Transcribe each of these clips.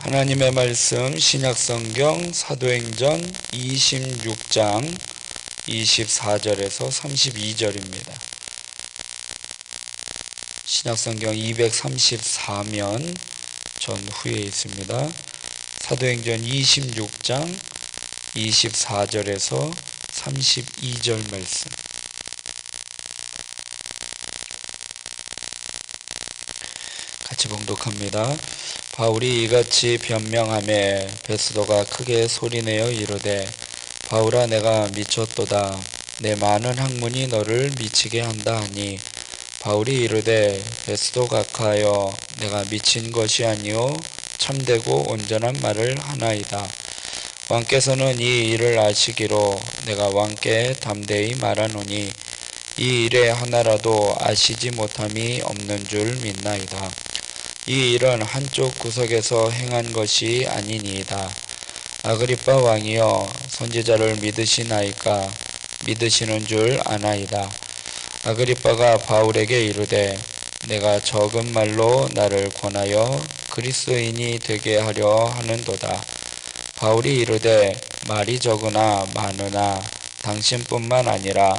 하나님의 말씀 신약성경 사도행전 26장 24절에서 32절입니다. 신약성경 234면 전후에 있습니다. 사도행전 26장 24절에서 32절 말씀. 같이 봉독합니다. 바울이 이같이 변명하매 베스도가 크게 소리내어 이르되 바울아 내가 미쳤도다. 내 많은 학문이 너를 미치게 한다 하니 바울이 이르되 베스도 각하여 내가 미친 것이 아니요 참되고 온전한 말을 하나이다. 왕께서는 이 일을 아시기로 내가 왕께 담대히 말하노니 이 일에 하나라도 아시지 못함이 없는 줄 믿나이다. 이 일은 한쪽 구석에서 행한 것이 아니니이다. 아그리빠 왕이여 선지자를 믿으시나이까? 믿으시는 줄 아나이다. 아그리빠가 바울에게 이르되 내가 적은 말로 나를 권하여 그리스도인이 되게 하려 하는도다. 바울이 이르되 말이 적으나 많으나 당신뿐만 아니라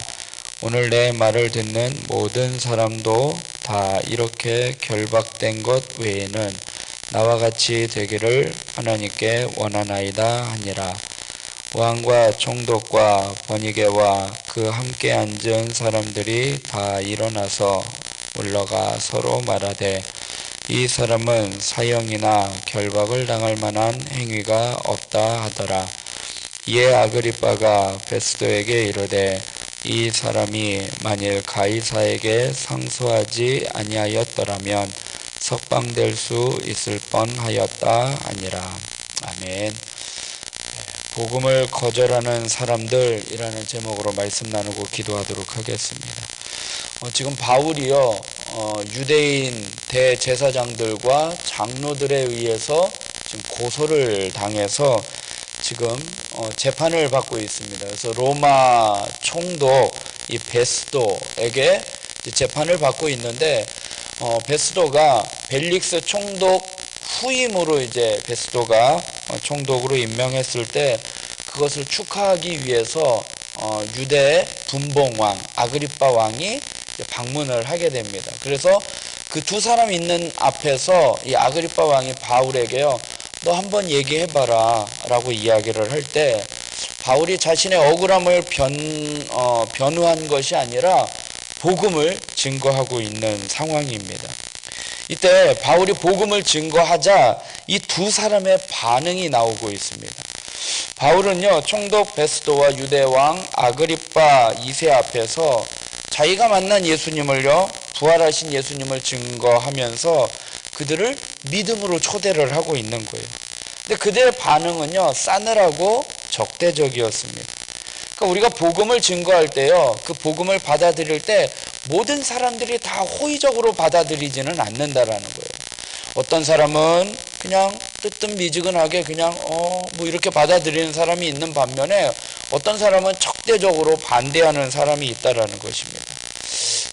오늘 내 말을 듣는 모든 사람도 다 이렇게 결박된 것 외에는 나와 같이 되기를 하나님께 원하나이다 하니라. 왕과 총독과 번이게와 그 함께 앉은 사람들이 다 일어나서 물러가 서로 말하되 이 사람은 사형이나 결박을 당할 만한 행위가 없다 하더라. 이에 아그리빠가 베스도에게 이르되 이 사람이 만일 가이사에게 상소하지 아니하였더라면 석방될 수 있을 뻔하였다 아니라. 아멘. 복음을 거절하는 사람들이라는 제목으로 말씀 나누고 기도하도록 하겠습니다. 지금 바울이요 유대인 대제사장들과 장로들에 의해서 지금 고소를 당해서 지금 재판을 받고 있습니다. 그래서 로마 총독 이 베스도에게 재판을 받고 있는데 베스도가 벨릭스 총독 후임으로 이제 베스도가 총독으로 임명했을 때 그것을 축하하기 위해서 유대 분봉왕 아그리빠 왕이 방문을 하게 됩니다. 그래서 그 두 사람 있는 앞에서 이 아그리빠 왕이 바울에게요 너 한번 얘기해봐라 라고 이야기를 할 때 바울이 자신의 억울함을 변호한 것이 아니라 복음을 증거하고 있는 상황입니다. 이때 바울이 복음을 증거하자 이 두 사람의 반응이 나오고 있습니다. 바울은요 총독 베스도와 유대왕 아그리빠 2세 앞에서 자기가 만난 예수님을요 부활하신 예수님을 증거하면서 그들을 믿음으로 초대를 하고 있는 거예요. 근데 그들의 반응은요 싸늘하고 적대적이었습니다. 그러니까 우리가 복음을 증거할 때요 그 복음을 받아들일 때 모든 사람들이 다 호의적으로 받아들이지는 않는다라는 거예요. 어떤 사람은 그냥 뜨뜻미지근하게 그냥 뭐 이렇게 받아들이는 사람이 있는 반면에 어떤 사람은 적대적으로 반대하는 사람이 있다라는 것입니다.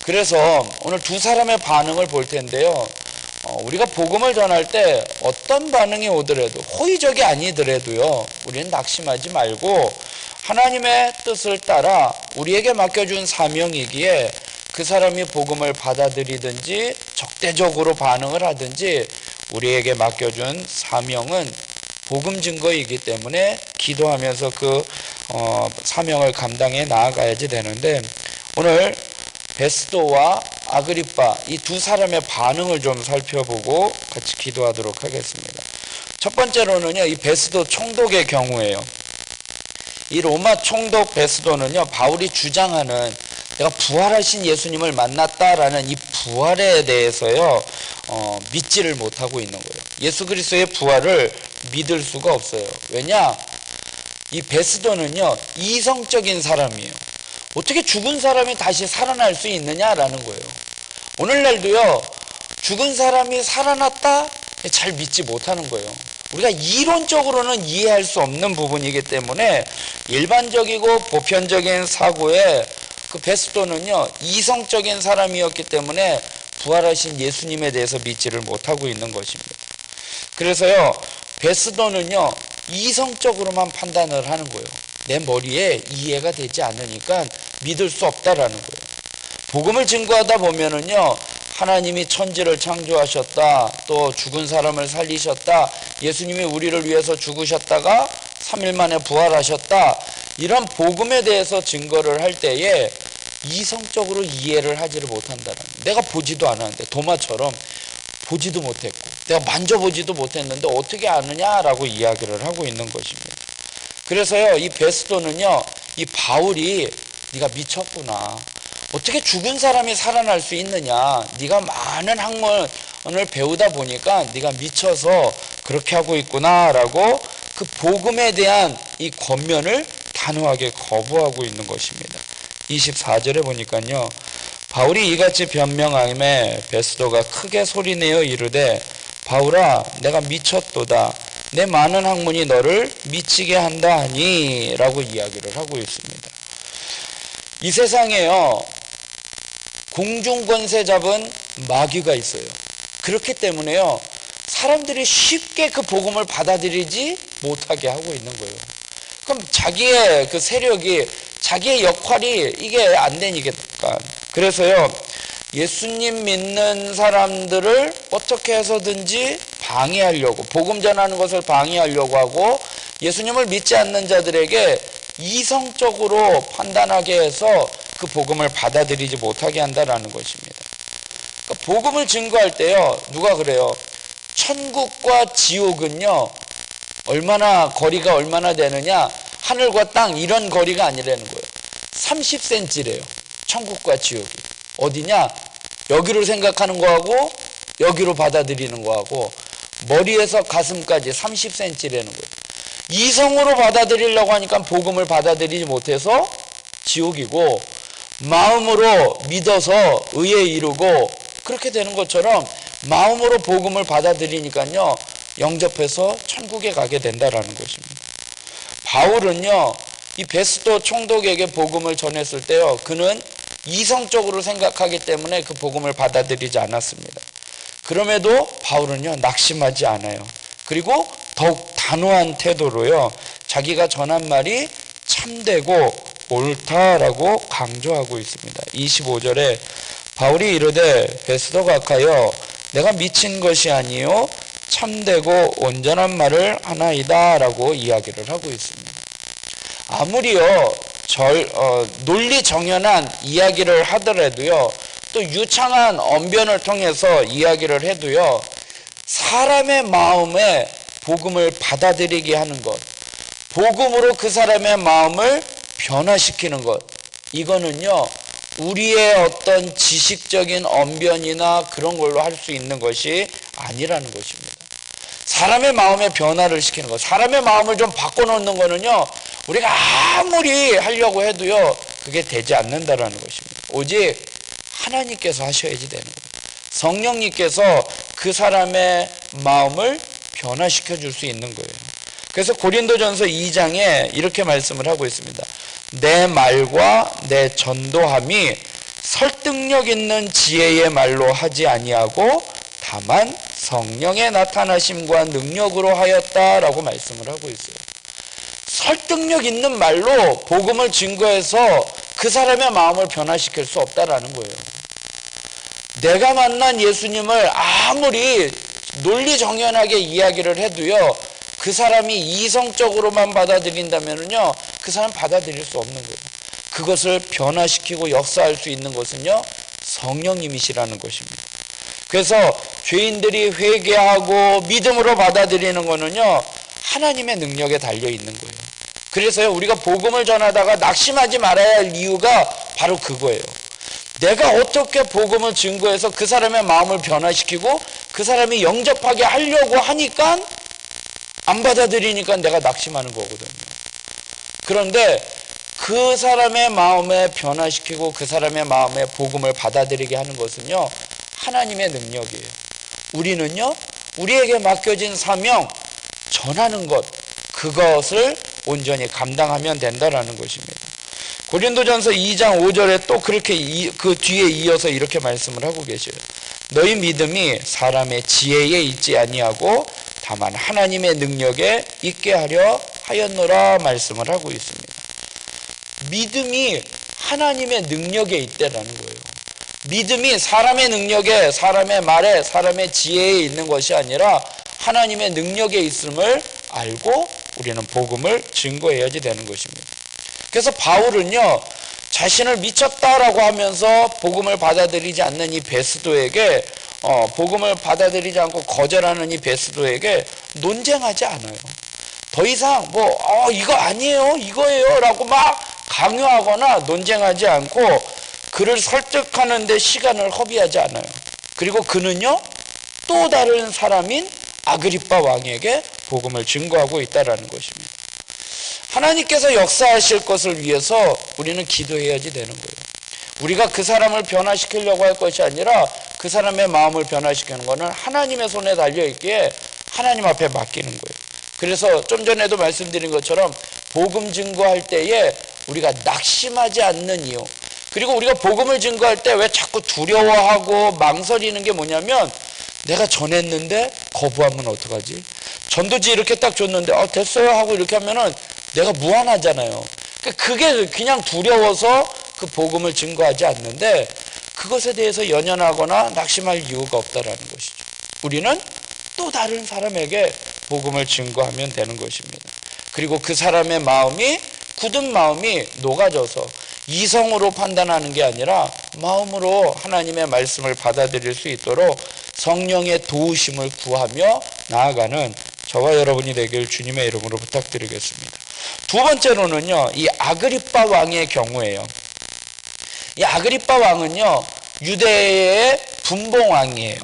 그래서 오늘 두 사람의 반응을 볼 텐데요. 우리가 복음을 전할 때 어떤 반응이 오더라도 호의적이 아니더라도요 우리는 낙심하지 말고 하나님의 뜻을 따라 우리에게 맡겨준 사명이기에 그 사람이 복음을 받아들이든지 적대적으로 반응을 하든지 우리에게 맡겨준 사명은 복음 증거이기 때문에 기도하면서 그 사명을 감당해 나아가야지 되는데 오늘 베스도와 아그리빠 이 두 사람의 반응을 좀 살펴보고 같이 기도하도록 하겠습니다. 첫 번째로는요 이 베스도 총독의 경우에요. 이 로마 총독 베스도는요 바울이 주장하는 내가 부활하신 예수님을 만났다라는 이 부활에 대해서요 믿지를 못하고 있는 거예요. 예수 그리스도의 부활을 믿을 수가 없어요. 왜냐? 이 베스도는요 이성적인 사람이에요. 어떻게 죽은 사람이 다시 살아날 수 있느냐라는 거예요. 오늘날도요 죽은 사람이 살아났다? 잘 믿지 못하는 거예요. 우리가 이론적으로는 이해할 수 없는 부분이기 때문에 일반적이고 보편적인 사고에 그 베스도는요 이성적인 사람이었기 때문에 부활하신 예수님에 대해서 믿지를 못하고 있는 것입니다. 그래서요 베스도는요 이성적으로만 판단을 하는 거예요. 내 머리에 이해가 되지 않으니까 믿을 수 없다라는 거예요. 복음을 증거하다 보면은요 하나님이 천지를 창조하셨다, 또 죽은 사람을 살리셨다, 예수님이 우리를 위해서 죽으셨다가 3일 만에 부활하셨다, 이런 복음에 대해서 증거를 할 때에 이성적으로 이해를 하지를 못한다는 거예요. 내가 보지도 않았는데, 도마처럼 보지도 못했고 내가 만져보지도 못했는데 어떻게 아느냐라고 이야기를 하고 있는 것입니다. 그래서요 이 베스도는요 이 바울이 네가 미쳤구나, 어떻게 죽은 사람이 살아날 수 있느냐, 네가 많은 학문을 배우다 보니까 네가 미쳐서 그렇게 하고 있구나라고 그 복음에 대한 이 권면을 단호하게 거부하고 있는 것입니다. 24절에 보니까요 바울이 이같이 변명하매 베스도가 크게 소리내어 이르되 바울아 내가 미쳤도다, 내 많은 학문이 너를 미치게 한다 하니 라고 이야기를 하고 있습니다. 이 세상에요 공중권세 잡은 마귀가 있어요. 그렇기 때문에요 사람들이 쉽게 그 복음을 받아들이지 못하게 하고 있는 거예요. 그럼 자기의 그 세력이, 자기의 역할이 이게 안 되니까. 그래서요 예수님 믿는 사람들을 어떻게 해서든지 방해하려고, 복음 전하는 것을 방해하려고 하고, 예수님을 믿지 않는 자들에게 이성적으로 판단하게 해서 그 복음을 받아들이지 못하게 한다라는 것입니다. 그러니까 복음을 증거할 때요 누가 그래요? 천국과 지옥은요 얼마나 거리가 얼마나 되느냐, 하늘과 땅 이런 거리가 아니라는 거예요. 30cm래요 천국과 지옥이. 어디냐? 여기로 생각하는 거하고 여기로 받아들이는 거하고 머리에서 가슴까지 30cm라는 거예요. 이성으로 받아들이려고 하니까 복음을 받아들이지 못해서 지옥이고, 마음으로 믿어서 의에 이르고 그렇게 되는 것처럼 마음으로 복음을 받아들이니까요 영접해서 천국에 가게 된다라는 것입니다. 바울은요 이 베스도 총독에게 복음을 전했을 때요 그는 이성적으로 생각하기 때문에 그 복음을 받아들이지 않았습니다. 그럼에도 바울은요 낙심하지 않아요. 그리고 더욱 단호한 태도로요 자기가 전한 말이 참되고 옳다라고 강조하고 있습니다. 25절에 바울이 이르되 베스도 각하여 내가 미친 것이 아니요 참되고 온전한 말을 하나이다 라고 이야기를 하고 있습니다. 아무리요 논리 정연한 이야기를 하더라도요 또 유창한 언변을 통해서 이야기를 해도요 사람의 마음에 복음을 받아들이게 하는 것, 복음으로 그 사람의 마음을 변화시키는 것, 이거는요 우리의 어떤 지식적인 언변이나 그런 걸로 할 수 있는 것이 아니라는 것입니다. 사람의 마음에 변화를 시키는 것, 사람의 마음을 좀 바꿔놓는 거는요 우리가 아무리 하려고 해도요 그게 되지 않는다라는 것입니다. 오직 하나님께서 하셔야지 되는 거예요. 성령님께서 그 사람의 마음을 변화시켜 줄 수 있는 거예요. 그래서 고린도전서 2장에 이렇게 말씀을 하고 있습니다. 내 말과 내 전도함이 설득력 있는 지혜의 말로 하지 아니하고 다만 성령의 나타나심과 능력으로 하였다라고 말씀을 하고 있어요. 설득력 있는 말로 복음을 증거해서 그 사람의 마음을 변화시킬 수 없다라는 거예요. 내가 만난 예수님을 아무리 논리정연하게 이야기를 해도요 그 사람이 이성적으로만 받아들인다면요 그 사람 받아들일 수 없는 거예요. 그것을 변화시키고 역사할 수 있는 것은요 성령님이시라는 것입니다. 그래서 죄인들이 회개하고 믿음으로 받아들이는 거는요 하나님의 능력에 달려 있는 거예요. 그래서요 우리가 복음을 전하다가 낙심하지 말아야 할 이유가 바로 그거예요. 내가 어떻게 복음을 증거해서 그 사람의 마음을 변화시키고 그 사람이 영접하게 하려고 하니까 안 받아들이니까 내가 낙심하는 거거든요. 그런데 그 사람의 마음에 변화시키고 그 사람의 마음에 복음을 받아들이게 하는 것은요 하나님의 능력이에요. 우리는요 우리에게 맡겨진 사명 전하는 것, 그것을 온전히 감당하면 된다라는 것입니다. 고린도전서 2장 5절에 또 그렇게 그 뒤에 이어서 이렇게 말씀을 하고 계셔요. 너희 믿음이 사람의 지혜에 있지 아니하고 다만 하나님의 능력에 있게 하려 하였노라 말씀을 하고 있습니다. 믿음이 하나님의 능력에 있다라는 거예요. 믿음이 사람의 능력에, 사람의 말에, 사람의 지혜에 있는 것이 아니라 하나님의 능력에 있음을 알고 우리는 복음을 증거해야지 되는 것입니다. 그래서 바울은요, 자신을 미쳤다라고 하면서 복음을 받아들이지 않는 이 베스도에게 복음을 받아들이지 않고 거절하는 이 베스도에게 논쟁하지 않아요. 더 이상 이거 아니에요, 이거예요 라고 막 강요하거나 논쟁하지 않고 그를 설득하는 데 시간을 허비하지 않아요. 그리고 그는요, 또 다른 사람인 아그리빠 왕에게 복음을 증거하고 있다는 것입니다. 하나님께서 역사하실 것을 위해서 우리는 기도해야지 되는 거예요. 우리가 그 사람을 변화시키려고 할 것이 아니라 그 사람의 마음을 변화시키는 것은 하나님의 손에 달려있기에 하나님 앞에 맡기는 거예요. 그래서 좀 전에도 말씀드린 것처럼 복음 증거할 때에 우리가 낙심하지 않는 이유, 그리고 우리가 복음을 증거할 때 왜 자꾸 두려워하고 망설이는 게 뭐냐면, 내가 전했는데 거부하면 어떡하지? 전도지 이렇게 딱 줬는데 됐어요 하고 이렇게 하면은 내가 무안하잖아요. 그게 그냥 두려워서 그 복음을 증거하지 않는데, 그것에 대해서 연연하거나 낙심할 이유가 없다라는 것이죠. 우리는 또 다른 사람에게 복음을 증거하면 되는 것입니다. 그리고 그 사람의 마음이, 굳은 마음이 녹아져서 이성으로 판단하는 게 아니라 마음으로 하나님의 말씀을 받아들일 수 있도록 성령의 도우심을 구하며 나아가는 저와 여러분이 되길 주님의 이름으로 부탁드리겠습니다. 두 번째로는요, 이 아그리빠 왕의 경우예요. 이 아그리빠 왕은요, 유대의 분봉왕이에요.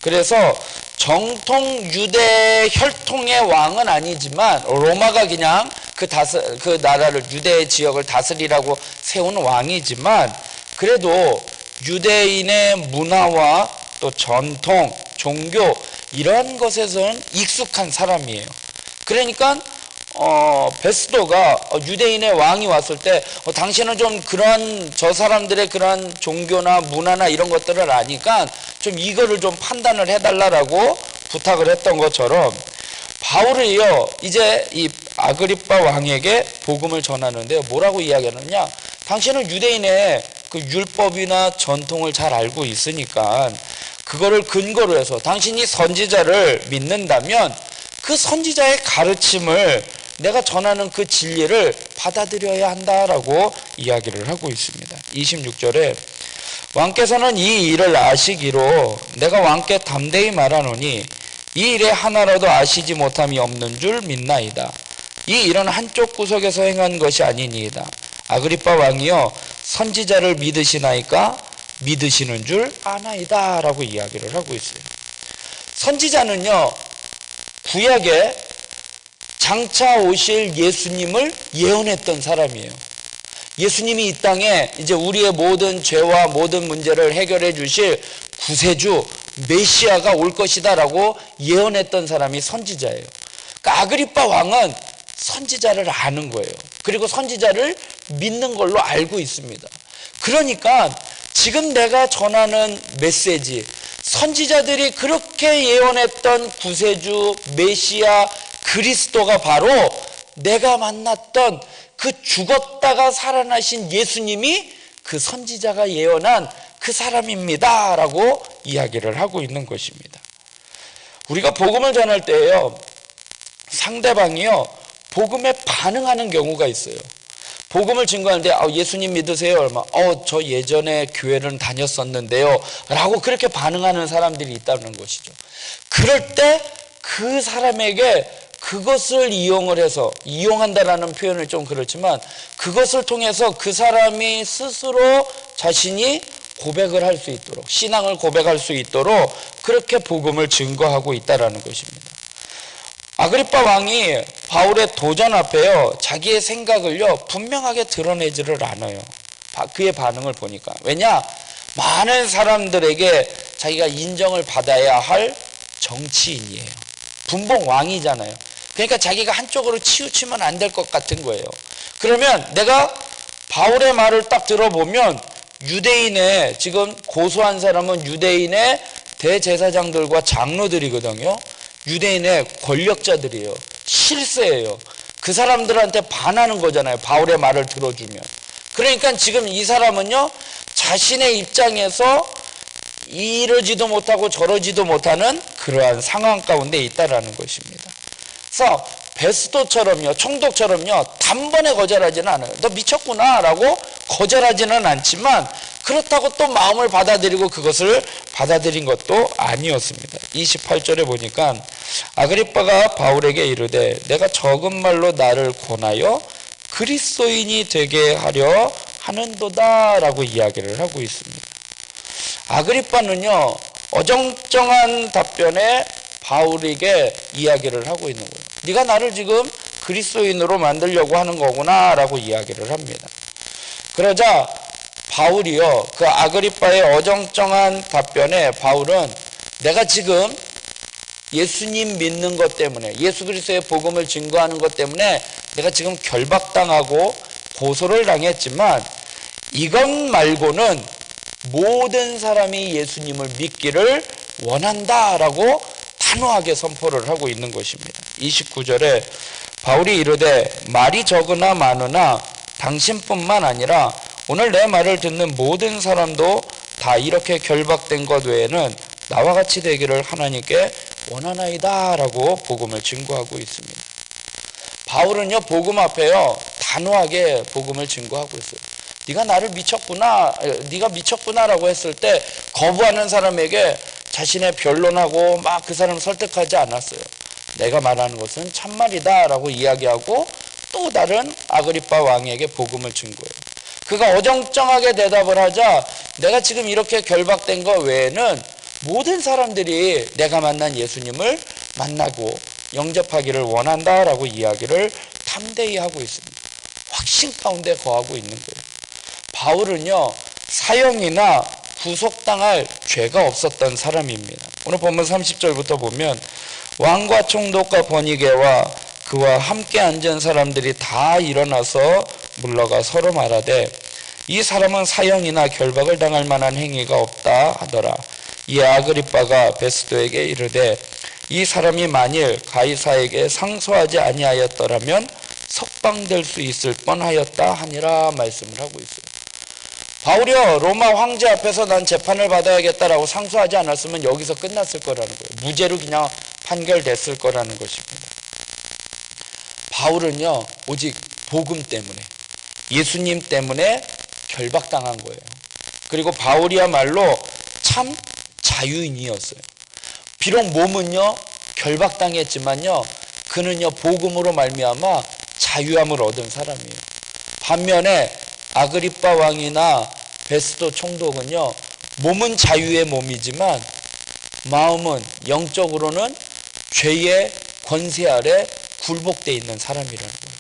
그래서 정통 유대 혈통의 왕은 아니지만 로마가 그냥 그 나라를, 유대 지역을 다스리라고 세운 왕이지만, 그래도 유대인의 문화와 또 전통, 종교 이런 것에서는 익숙한 사람이에요. 그러니까 베스도가 유대인의 왕이 왔을 때 당신은 좀 그런 저 사람들의 그런 종교나 문화나 이런 것들을 아니까 좀 이거를 좀 판단을 해달라고 부탁을 했던 것처럼, 바울이요, 이제 이 아그리빠 왕에게 복음을 전하는데 뭐라고 이야기하느냐, 당신은 유대인의 그 율법이나 전통을 잘 알고 있으니까 그거를 근거로 해서 당신이 선지자를 믿는다면 그 선지자의 가르침을, 내가 전하는 그 진리를 받아들여야 한다라고 이야기를 하고 있습니다. 26절에 왕께서는 이 일을 아시기로 내가 왕께 담대히 말하노니 이 일에 하나라도 아시지 못함이 없는 줄 믿나이다. 이 일은 한쪽 구석에서 행한 것이 아니니이다. 아그리빠 왕이여, 선지자를 믿으시나이까? 믿으시는 줄 아나이다 라고 이야기를 하고 있어요. 선지자는요, 구약에 장차 오실 예수님을 예언했던 사람이에요. 예수님이 이 땅에 이제 우리의 모든 죄와 모든 문제를 해결해 주실 구세주 메시아가 올 것이다 라고 예언했던 사람이 선지자예요. 그러니까 아그리빠 왕은 선지자를 아는 거예요. 그리고 선지자를 믿는 걸로 알고 있습니다. 그러니까 지금 내가 전하는 메시지, 선지자들이 그렇게 예언했던 구세주 메시아 그리스도가 바로 내가 만났던 그 죽었다가 살아나신 예수님이 그 선지자가 예언한 그 사람입니다 라고 이야기를 하고 있는 것입니다. 우리가 복음을 전할 때에요, 상대방이요, 복음에 반응하는 경우가 있어요. 복음을 증거하는데 예수님 믿으세요? 얼마? 저 예전에 교회를 다녔었는데요 라고 그렇게 반응하는 사람들이 있다는 것이죠. 그럴 때 그 사람에게 그것을 이용을 해서, 이용한다라는 표현은 좀 그렇지만 그것을 통해서 그 사람이 스스로 자신이 고백을 할 수 있도록, 신앙을 고백할 수 있도록 그렇게 복음을 증거하고 있다는 것입니다. 아그리빠 왕이 바울의 도전 앞에요, 자기의 생각을요 분명하게 드러내지를 않아요. 그의 반응을 보니까. 왜냐? 많은 사람들에게 자기가 인정을 받아야 할 정치인이에요. 분봉 왕이잖아요. 그러니까 자기가 한쪽으로 치우치면 안 될 것 같은 거예요. 그러면 내가 바울의 말을 딱 들어보면 유대인의, 지금 고소한 사람은 유대인의 대제사장들과 장로들이거든요. 유대인의 권력자들이에요. 실세예요. 그 사람들한테 반하는 거잖아요. 바울의 말을 들어주면. 그러니까 지금 이 사람은요, 자신의 입장에서 이러지도 못하고 저러지도 못하는 그러한 상황 가운데 있다라는 것입니다. 그래서 베스도처럼요, 총독처럼요, 단번에 거절하지는 않아요. 너 미쳤구나 라고 거절하지는 않지만 그렇다고 또 마음을 받아들이고 그것을 받아들인 것도 아니었습니다. 28절에 보니까 아그리빠가 바울에게 이르되 내가 적은 말로 나를 권하여 그리스도인이 되게 하려 하는도다 라고 이야기를 하고 있습니다. 아그리빠는요, 어정쩡한 답변에 바울에게 이야기를 하고 있는 거예요. 네가 나를 지금 그리스도인으로 만들려고 하는 거구나 라고 이야기를 합니다. 그러자 바울이요, 그 아그리빠의 어정쩡한 답변에 바울은 내가 지금 예수님 믿는 것 때문에, 예수 그리스도의 복음을 증거하는 것 때문에 내가 지금 결박당하고 고소를 당했지만 이것 말고는 모든 사람이 예수님을 믿기를 원한다라고 단호하게 선포를 하고 있는 것입니다. 29절에 바울이 이르되 말이 적으나 많으나 당신뿐만 아니라 오늘 내 말을 듣는 모든 사람도 다 이렇게 결박된 것 외에는 나와 같이 되기를 하나님께 원하나이다 라고 복음을 증거하고 있습니다. 바울은요, 복음 앞에요, 단호하게 복음을 증거하고 있어요. 네가 나를 미쳤구나, 네가 미쳤구나라고 했을 때 거부하는 사람에게 자신의 변론하고 막 그 사람을 설득하지 않았어요. 내가 말하는 것은 참말이다 라고 이야기하고 또 다른 아그리빠 왕에게 복음을 증거해요. 그가 어정쩡하게 대답을 하자 내가 지금 이렇게 결박된 것 외에는 모든 사람들이 내가 만난 예수님을 만나고 영접하기를 원한다라고 이야기를 담대히 하고 있습니다. 확신 가운데 거하고 있는 거예요. 바울은요, 사형이나 구속당할 죄가 없었던 사람입니다. 오늘 본문 30절부터 보면 왕과 총독과 번이게와 그와 함께 앉은 사람들이 다 일어나서 물러가 서로 말하되 이 사람은 사형이나 결박을 당할 만한 행위가 없다 하더라. 이에 아그리빠가 베스도에게 이르되 이 사람이 만일 가이사에게 상소하지 아니하였더라면 석방될 수 있을 뻔하였다 하니라 말씀을 하고 있어요. 바울이요, 로마 황제 앞에서 난 재판을 받아야겠다라고 상소하지 않았으면 여기서 끝났을 거라는 거예요. 무죄로 그냥 판결됐을 거라는 것입니다. 바울은요, 오직 복음 때문에, 예수님 때문에 결박당한 거예요. 그리고 바울이야말로 참 자유인이었어요. 비록 몸은요, 결박당했지만요, 그는요, 복음으로 말미암아 자유함을 얻은 사람이에요. 반면에 아그리빠 왕이나 베스도 총독은요, 몸은 자유의 몸이지만 마음은 영적으로는 죄의 권세 아래 굴복되어 있는 사람이라는 거예요.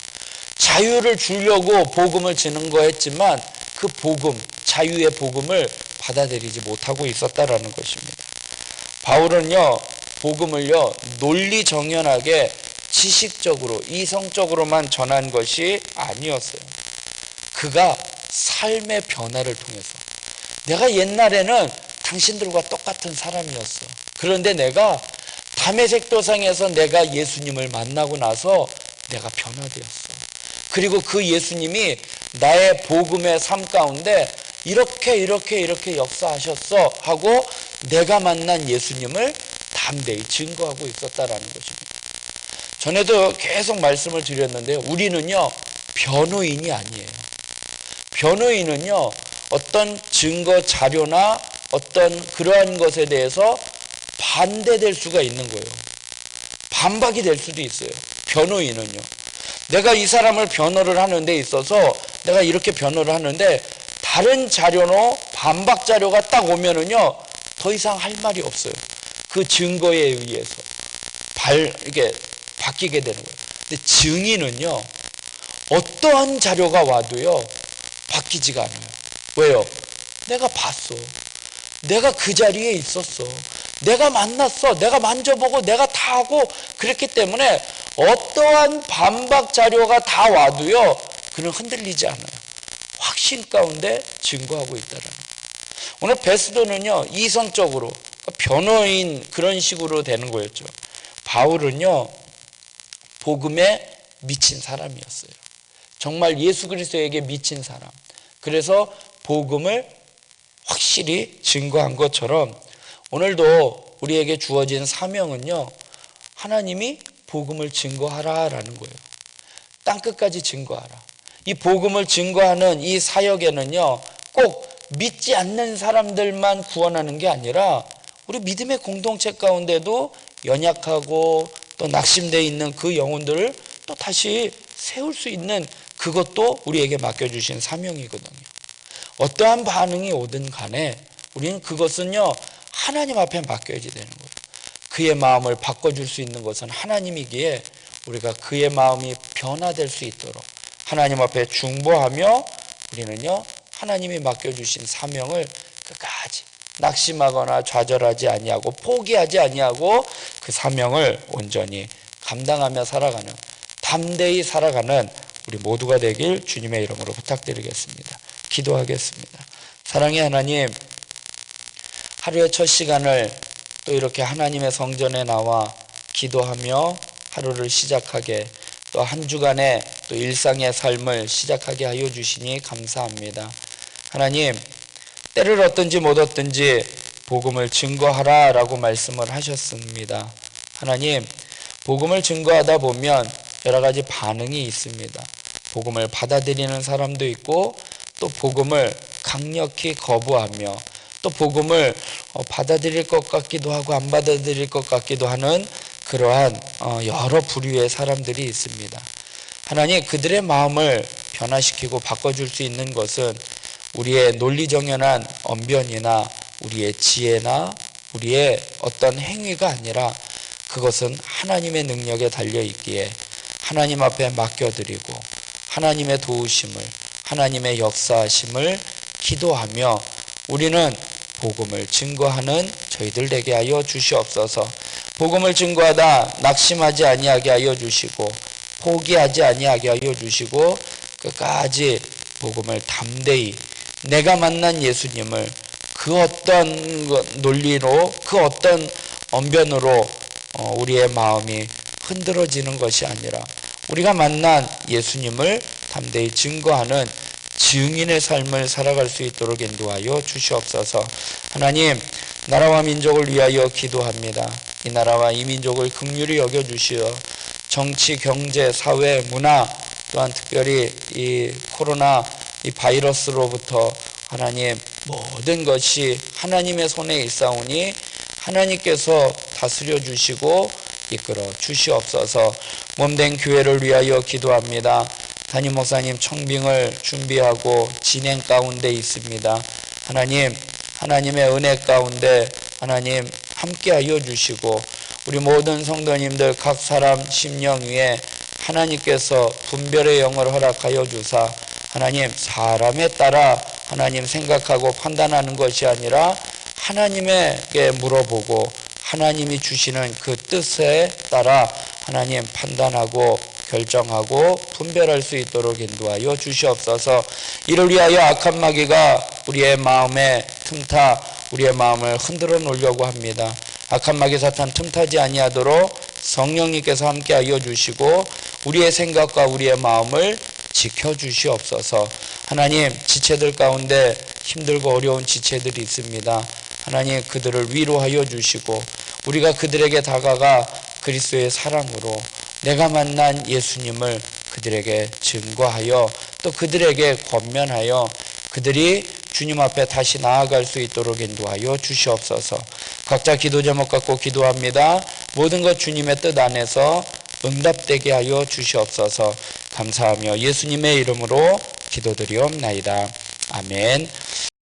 자유를 주려고 복음을 증거했지만 그 복음, 자유의 복음을 받아들이지 못하고 있었다라는 것입니다. 바울은요, 복음을요, 논리정연하게 지식적으로, 이성적으로만 전한 것이 아니었어요. 그가 삶의 변화를 통해서, 내가 옛날에는 당신들과 똑같은 사람이었어. 그런데 내가 담에색 도상에서 내가 예수님을 만나고 나서 내가 변화되었어. 그리고 그 예수님이 나의 복음의 삶 가운데 이렇게 역사하셨어 하고 내가 만난 예수님을 담대히 증거하고 있었다라는 것입니다. 전에도 계속 말씀을 드렸는데요, 우리는요, 변호인이 아니에요. 변호인은요, 어떤 증거 자료나 어떤 그러한 것에 대해서 반대될 수가 있는 거예요. 반박이 될 수도 있어요. 변호인은요, 내가 이 사람을 변호를 하는 데 있어서 내가 이렇게 변호를 하는데 다른 자료로 반박 자료가 딱 오면은요, 더 이상 할 말이 없어요. 그 증거에 의해서 이게 바뀌게 되는 거예요. 근데 증인은요, 어떠한 자료가 와도요, 바뀌지가 않아요. 왜요? 내가 봤어. 내가 그 자리에 있었어. 내가 만났어. 내가 만져보고 내가 다 하고 그랬기 때문에 어떠한 반박 자료가 다 와도요, 그는 흔들리지 않아요. 확신 가운데 증거하고 있다는 거예요. 오늘 베스도는요, 이성적으로 변호인 그런 식으로 되는 거였죠. 바울은요, 복음에 미친 사람이었어요. 정말 예수 그리스도에게 미친 사람. 그래서 복음을 확실히 증거한 것처럼 오늘도 우리에게 주어진 사명은요, 하나님이 복음을 증거하라라는 거예요. 땅끝까지 증거하라. 이 복음을 증거하는 이 사역에는요, 꼭 믿지 않는 사람들만 구원하는 게 아니라 우리 믿음의 공동체 가운데도 연약하고 또 낙심되어 있는 그 영혼들을 또 다시 세울 수 있는 그것도 우리에게 맡겨주신 사명이거든요. 어떠한 반응이 오든 간에 우리는 그것은요, 하나님 앞에 맡겨야지 되는 거예요. 그의 마음을 바꿔줄 수 있는 것은 하나님이기에 우리가 그의 마음이 변화될 수 있도록 하나님 앞에 중보하며 우리는요, 하나님이 맡겨주신 사명을 끝까지 낙심하거나 좌절하지 아니하고 포기하지 아니하고 그 사명을 온전히 감당하며 살아가는, 담대히 살아가는 우리 모두가 되길 주님의 이름으로 부탁드리겠습니다. 기도하겠습니다. 사랑의 하나님, 하루의 첫 시간을 또 이렇게 하나님의 성전에 나와 기도하며 하루를 시작하게, 또 한 주간의 또 일상의 삶을 시작하게 하여 주시니 감사합니다. 하나님, 때를 얻든지 못 얻든지 복음을 증거하라 라고 말씀을 하셨습니다. 하나님, 복음을 증거하다 보면 여러 가지 반응이 있습니다. 복음을 받아들이는 사람도 있고, 또 복음을 강력히 거부하며, 또 복음을 받아들일 것 같기도 하고 안 받아들일 것 같기도 하는 그러한 여러 부류의 사람들이 있습니다. 하나님, 그들의 마음을 변화시키고 바꿔줄 수 있는 것은 우리의 논리정연한 언변이나 우리의 지혜나 우리의 어떤 행위가 아니라 그것은 하나님의 능력에 달려있기에 하나님 앞에 맡겨드리고 하나님의 도우심을, 하나님의 역사하심을 기도하며 우리는 복음을 증거하는 저희들 되게 하여 주시옵소서. 복음을 증거하다 낙심하지 아니하게 하여 주시고 포기하지 아니하게 하여 주시고 끝까지 복음을 담대히 내가 만난 예수님을 그 어떤 논리로, 그 어떤 언변으로 우리의 마음이 흔들어지는 것이 아니라 우리가 만난 예수님을 담대히 증거하는 증인의 삶을 살아갈 수 있도록 인도하여 주시옵소서. 하나님, 나라와 민족을 위하여 기도합니다. 이 나라와 이 민족을 긍휼히 여겨주시어 정치, 경제, 사회, 문화, 또한 특별히 이 코로나 이 바이러스로부터 하나님 모든 것이 하나님의 손에 있사오니 하나님께서 다스려 주시고 이끌어 주시옵소서. 몸된 교회를 위하여 기도합니다. 담임 목사님 청빙을 준비하고 진행 가운데 있습니다. 하나님, 하나님의 은혜 가운데 하나님 함께하여 주시고 우리 모든 성도님들 각 사람 심령 위에 하나님께서 분별의 영을 허락하여 주사 하나님 사람에 따라 하나님 생각하고 판단하는 것이 아니라 하나님에게 물어보고 하나님이 주시는 그 뜻에 따라 하나님 판단하고 결정하고 분별할 수 있도록 인도하여 주시옵소서. 이를 위하여 악한 마귀가 우리의 마음에 틈타 우리의 마음을 흔들어 놓으려고 합니다. 악한 마귀 사탄 틈타지 아니하도록 성령님께서 함께하여 주시고 우리의 생각과 우리의 마음을 지켜주시옵소서. 하나님, 지체들 가운데 힘들고 어려운 지체들이 있습니다. 하나님, 그들을 위로하여 주시고 우리가 그들에게 다가가 그리스도의 사랑으로 내가 만난 예수님을 그들에게 증거하여 또 그들에게 권면하여 그들이 주님 앞에 다시 나아갈 수 있도록 인도하여 주시옵소서. 각자 기도 제목 갖고 기도합니다. 모든 것 주님의 뜻 안에서 응답되게 하여 주시옵소서. 감사하며 예수님의 이름으로 기도드리옵나이다. 아멘.